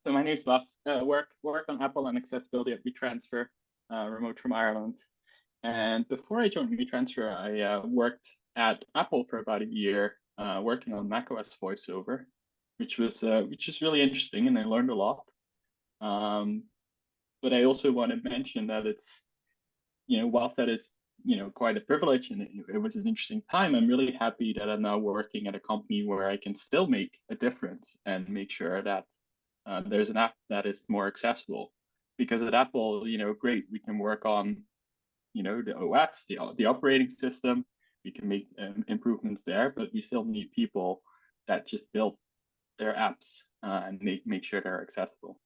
So my name's Bas. Work on Apple and accessibility at WeTransfer, remote from Ireland. And before I joined WeTransfer, I worked at Apple for about a year, working on macOS voiceover, which was really interesting, and I learned a lot. Um, but I also want to mention that it's, whilst that is, quite a privilege and it was an interesting time, I'm really happy that I'm now working at a company where I can still make a difference and make sure that there's an app that is more accessible. Because at Apple, great, we can work on, the OS, the operating system. We can make improvements there, but we still need people that just build their apps and make sure they're accessible.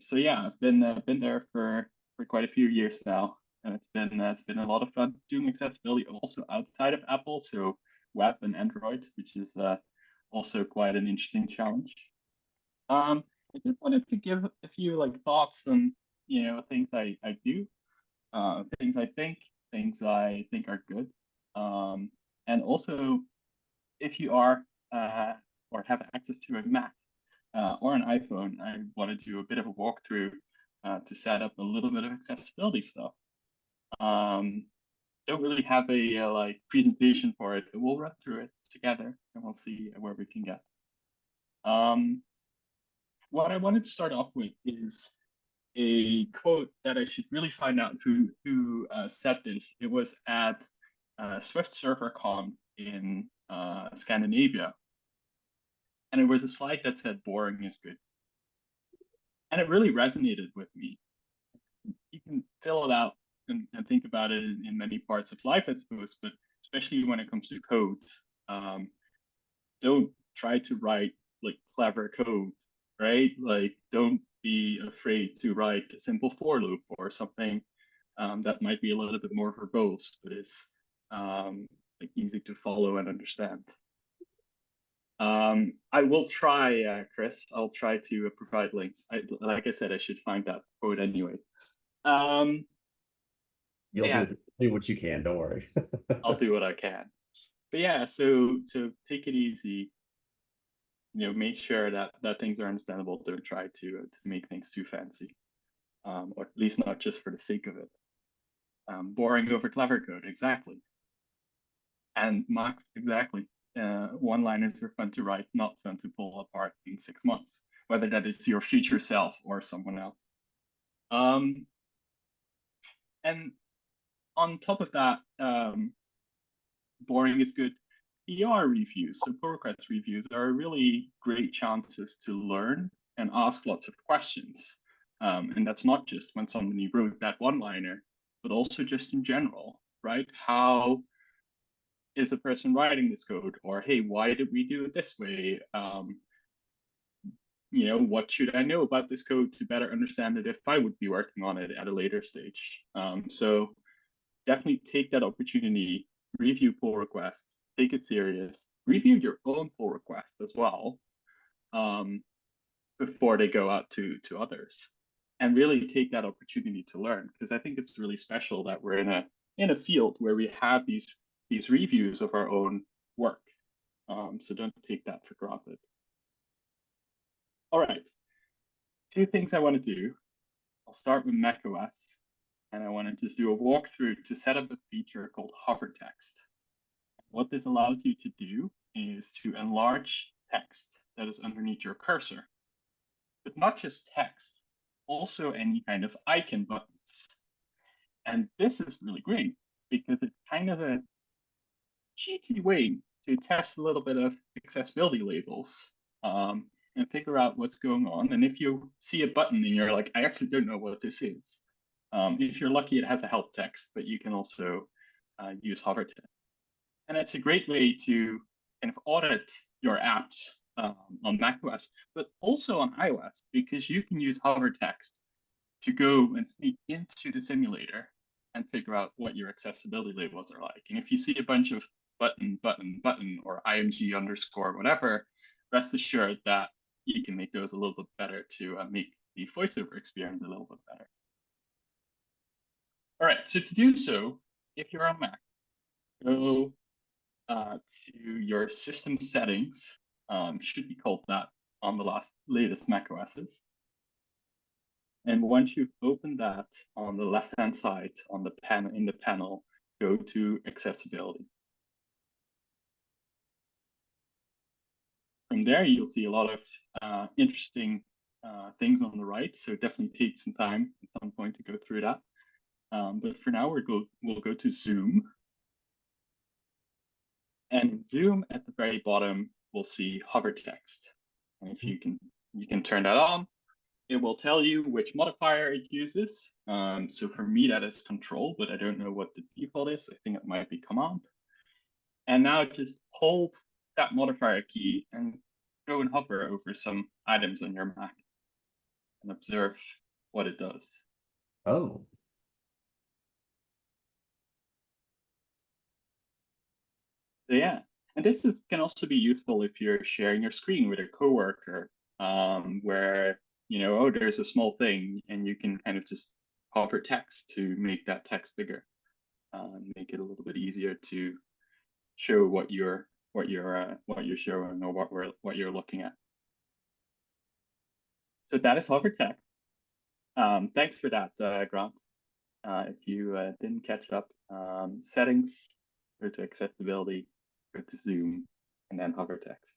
So yeah, I've been there for quite a few years now, and it's been a lot of fun doing accessibility also outside of Apple, so web and Android, which is also quite an interesting challenge. I just wanted to give a few like thoughts on things I do, things I think, things I think are good, and also if you are or have access to a Mac or an iPhone, I want to do a bit of a walkthrough to set up a little bit of accessibility stuff. Um, don't really have a like presentation for it, but we'll run through it together and we'll see where we can get. Um, what I wanted to start off with is a quote that I should really find out who said this. It was at Swift ServerCon in Scandinavia, and it was a slide that said "boring is good," and it really resonated with me. You can fill it out and think about it in many parts of life, I suppose, but especially when it comes to code, um, don't try to write like clever code, right? Like, don't be afraid to write a simple for loop or something that might be a little bit more verbose, but is like easy to follow and understand. I will try, Chris. I'll try to provide links. Like I said, I should find that code anyway. Um, You'll yeah, do what you can. Don't worry. I'll do what I can. But yeah, so take it easy. Make sure that things are understandable. Don't try to make things too fancy, or at least not just for the sake of it. Boring over clever code, exactly. And Max, exactly. One-liners are fun to write, not fun to pull apart in 6 months, whether that is your future self or someone else. Um, and on top of that, boring is good. PR reviews, so pull request reviews, are really great chances to learn and ask lots of questions. And that's not just when somebody wrote that one-liner, but also just in general, right? How is the person writing this code? Or hey, why did we do it this way? What should I know about this code to better understand it if I would be working on it at a later stage? So definitely take that opportunity, review pull requests, take it serious, review your own pull request as well um, before they go out to others, and really take that opportunity to learn, because I think it's really special that we're in a field where we have these reviews of our own work. So don't take that for granted. All right, two things I want to do. I'll start with macOS, and I want to just do a walkthrough to set up a feature called hover text. What this allows you to do is to enlarge text that is underneath your cursor, but not just text, also any kind of icon buttons. And this is really great because it's kind of a cheaty way to test a little bit of accessibility labels and figure out what's going on. And if you see a button and you're like, I actually don't know what this is, if you're lucky, it has a help text, but you can also use hover text. And it's a great way to kind of audit your apps on macOS, but also on iOS, because you can use hover text to go and sneak into the simulator and figure out what your accessibility labels are like. And if you see a bunch of button, button, button, or img underscore whatever, rest assured that you can make those a little bit better to make the voiceover experience a little bit better. All right, so to do so, if you're on Mac, go to your system settings, should be called that. on the latest Mac OSs. And once you've opened that, on the left-hand side on the panel, go to accessibility. From there, you'll see a lot of interesting things on the right. So definitely take some time at some point to go through that. But for now, we'll go to Zoom. And in Zoom at the very bottom, we'll see hover text. And if you can turn that on, it will tell you which modifier it uses. So for me, that is control, but I don't know what the default is. I think it might be command. And now just hold that modifier key and go and hover over some items on your Mac and observe what it does. Oh, So yeah, and can also be useful if you're sharing your screen with a coworker, where oh, there's a small thing, and you can kind of just hover text to make that text bigger, make it a little bit easier to show what you're showing or what you're looking at. So that is hover text. Thanks for that, Grant. If you didn't catch up, settings, go to accessibility, go to Zoom, and then hover text.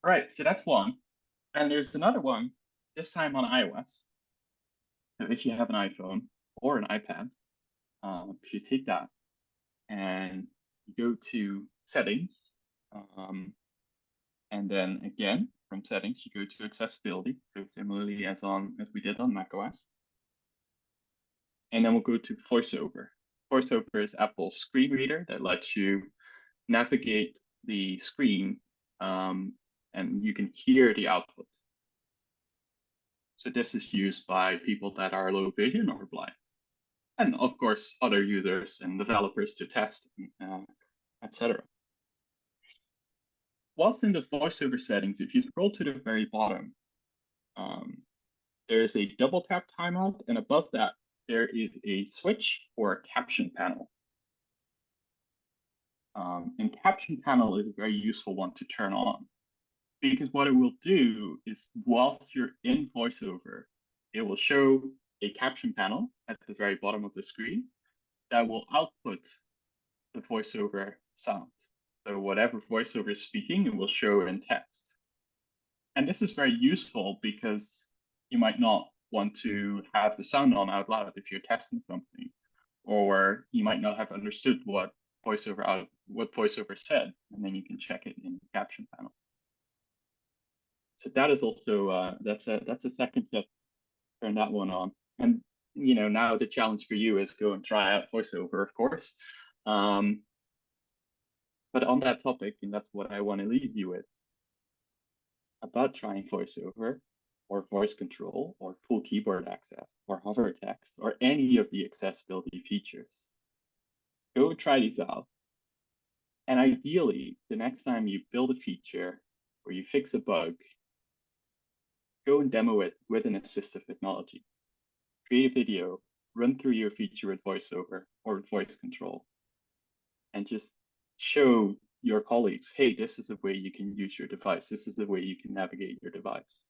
All right, so that's one. And there's another one, this time on iOS. So if you have an iPhone or an iPad, if you take that and go to settings, and then again from settings you go to accessibility. So similarly as we did on macOS, and then we'll go to VoiceOver. VoiceOver is Apple's screen reader that lets you navigate the screen, and you can hear the output. So this is used by people that are low vision or blind, and of course other users and developers to test, etc. Whilst in the VoiceOver settings, if you scroll to the very bottom, there is a double tap timeout, and above that there is a switch for a caption panel. And caption panel is a very useful one to turn on, because what it will do is whilst you're in VoiceOver, it will show a caption panel at the very bottom of the screen that will output the VoiceOver sound. So whatever VoiceOver is speaking, it will show in text. And this is very useful because you might not want to have the sound on out loud if you're testing something, or you might not have understood what VoiceOver said, and then you can check it in the caption panel. So that is also that's a second tip. Turn that one on, and now the challenge for you is go and try out VoiceOver, of course. But on that topic, and that's what I want to leave you with about trying VoiceOver, or voice control, or full keyboard access, or hover text, or any of the accessibility features. Go try these out. And ideally, the next time you build a feature or you fix a bug, go and demo it with an assistive technology. Create a video, run through your feature with VoiceOver or with voice control, and just show your colleagues, hey, this is the way you can use your device. This is the way you can navigate your device.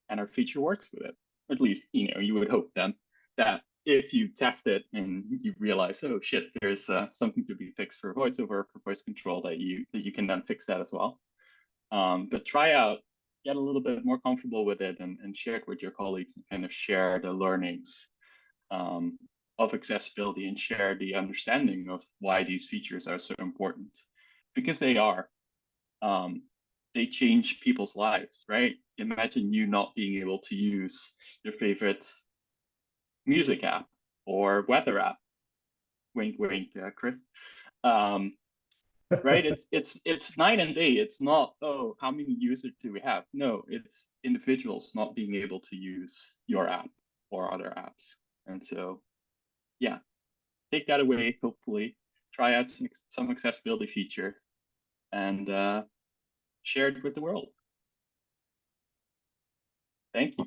And our feature works with it. At least, you would hope then that if you test it and you realize, oh shit, there's something to be fixed for VoiceOver or for voice control, that you can then fix that as well. But try out, get a little bit more comfortable with it, and share it with your colleagues, and kind of share the learnings of accessibility, and share the understanding of why these features are so important, because they are. They change people's lives, right? Imagine you not being able to use your favorite music app or weather app. Wink, wink, Chris. Right? It's night and day. It's not, oh, how many users do we have? No, it's individuals not being able to use your app or other apps. And so, yeah, take that away. Hopefully, try out some accessibility features, and share it with the world. Thank you.